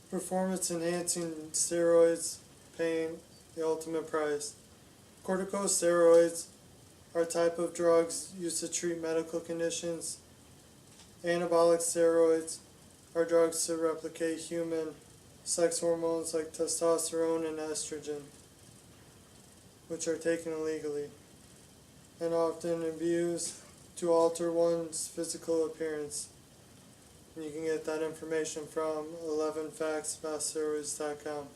performance-enhancing steroids paying the ultimate price. Corticosteroids are a type of drugs used to treat medical conditions. Anabolic steroids are drugs to replicate human sex hormones like testosterone and estrogen, which are taken illegally and often abused to alter one's physical appearance. And you can get that information from 11factsaboutsteroids.com.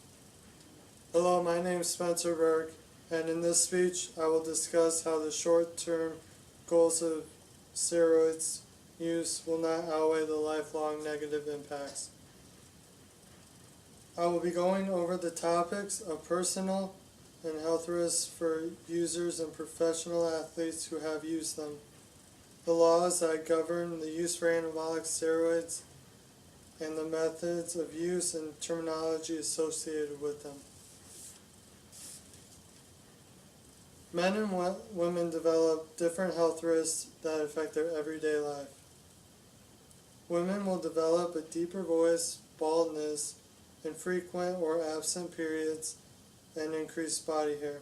Hello, my name is Spencer Burke, and in this speech I will discuss how the short-term goals of steroids use will not outweigh the lifelong negative impacts. I will be going over the topics of personal and health risks for users and professional athletes who have used them, the laws that govern the use for anabolic steroids, and the methods of use and terminology associated with them. Men and women develop different health risks that affect their everyday life. Women will develop a deeper voice, baldness, infrequent or absent periods, and increased body hair.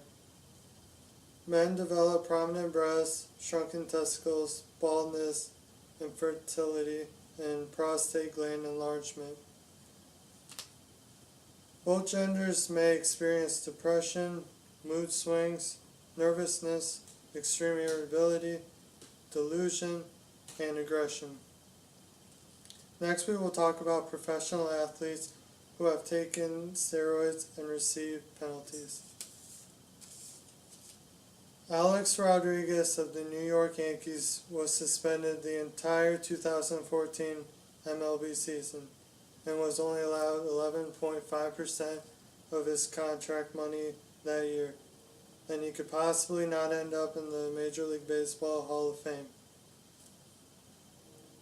Men develop prominent breasts, shrunken testicles, baldness, infertility, and prostate gland enlargement. Both genders may experience depression, mood swings, nervousness, extreme irritability, delusion, and aggression. Next, we will talk about professional athletes who have taken steroids and received penalties. Alex Rodriguez of the New York Yankees was suspended the entire 2014 MLB season and was only allowed 11.5% of his contract money that year, and he could possibly not end up in the Major League Baseball Hall of Fame.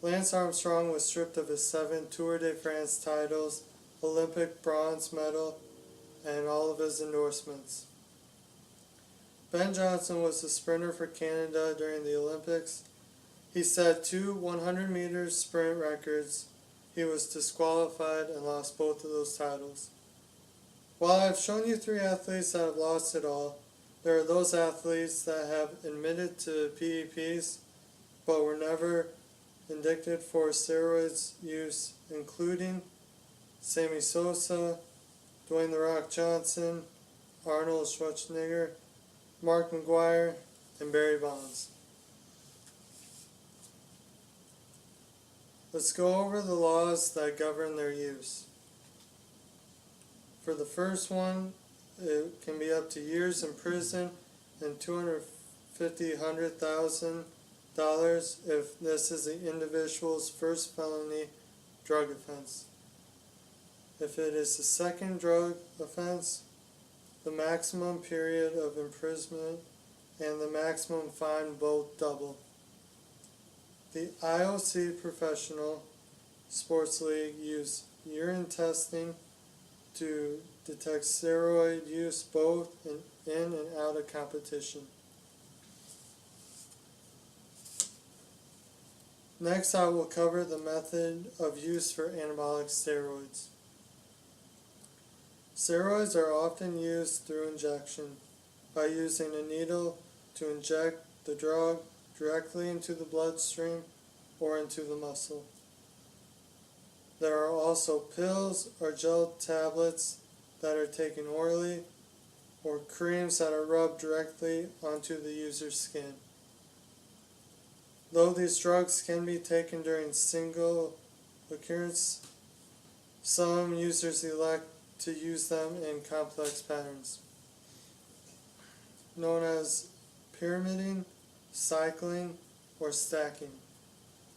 Lance Armstrong was stripped of his 7 Tour de France titles, Olympic bronze medal, and all of his endorsements. Ben Johnson was the sprinter for Canada during the Olympics. He set 2 100-meter sprint records. He was disqualified and lost both of those titles. While I've shown you 3 athletes that have lost it all, there are those athletes that have admitted to PEPs but were never indicted for steroids use, including Sammy Sosa, Dwayne "The Rock" Johnson, Arnold Schwarzenegger, Mark McGuire, and Barry Bonds. Let's go over the laws that govern their use. For the first one, it can be up to years in prison and $100,000 if this is the individual's first felony drug offense. If it is the second drug offense, the maximum period of imprisonment and the maximum fine both double. The IOC Professional Sports League use urine testing to detect steroid use both in and out of competition. Next, I will cover the method of use for anabolic steroids. Steroids are often used through injection by using a needle to inject the drug directly into the bloodstream or into the muscle. There are also pills or gel tablets that are taken orally, or creams that are rubbed directly onto the user's skin. Though these drugs can be taken during single occurrence, some users elect to use them in complex patterns, known as pyramiding, cycling, or stacking.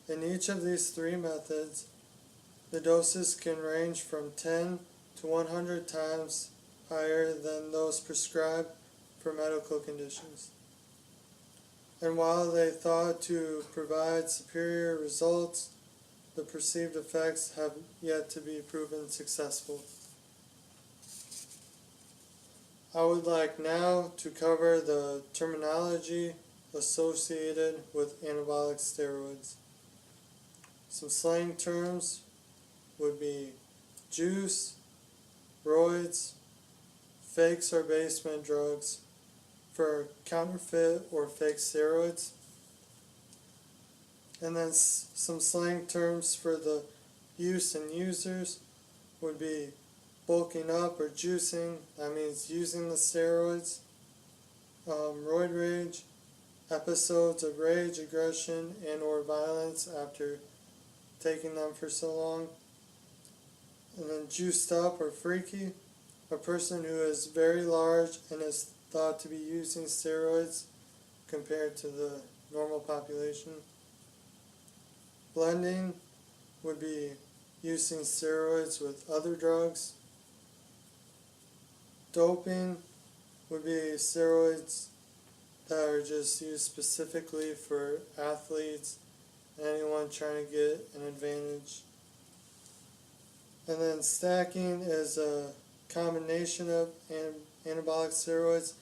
In each of these 3 methods, the doses can range from 10 to 100 times higher than those prescribed for medical conditions. And while they thought to provide superior results, the perceived effects have yet to be proven successful. I would like now to cover the terminology associated with anabolic steroids. Some slang terms would be juice, roids, fakes or basement drugs for counterfeit or fake steroids. And then some slang terms for the use and users would be bulking up or juicing, that means using the steroids, roid rage, episodes of rage, aggression, and or violence after taking them for so long. And then juiced up or freaky, a person who is very large and is thought to be using steroids compared to the normal population. Blending would be using steroids with other drugs. Doping would be steroids that are just used specifically for athletes and anyone trying to get an advantage. And then stacking is a combination of anabolic steroids,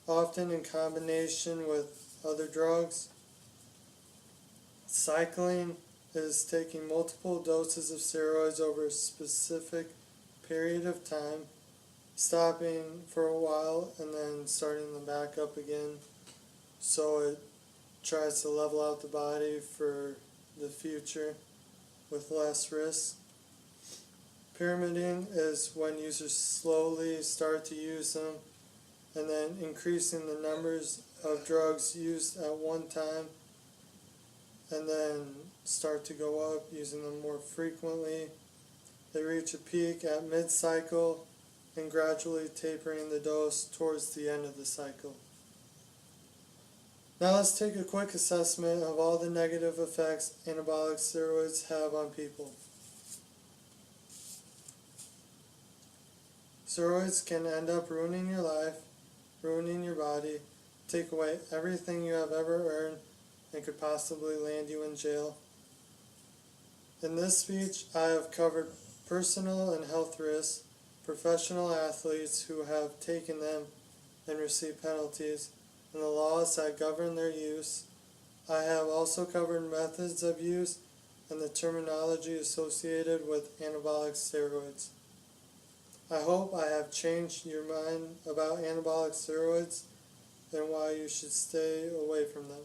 often in combination with other drugs. Cycling is taking multiple doses of steroids over a specific period of time, stopping for a while and then starting them back up again, so it tries to level out the body for the future with less risk. Pyramiding is when users slowly start to use them and then increasing the numbers of drugs used at one time and then start to go up, using them more frequently. They reach a peak at mid-cycle and gradually tapering the dose towards the end of the cycle. Now let's take a quick assessment of all the negative effects anabolic steroids have on people. Steroids can end up ruining your life, ruining your body, take away everything you have ever earned, and could possibly land you in jail. In this speech, I have covered personal and health risks, professional athletes who have taken them and received penalties, and the laws that govern their use. I have also covered methods of use and the terminology associated with anabolic steroids. I hope I have changed your mind about anabolic steroids and why you should stay away from them.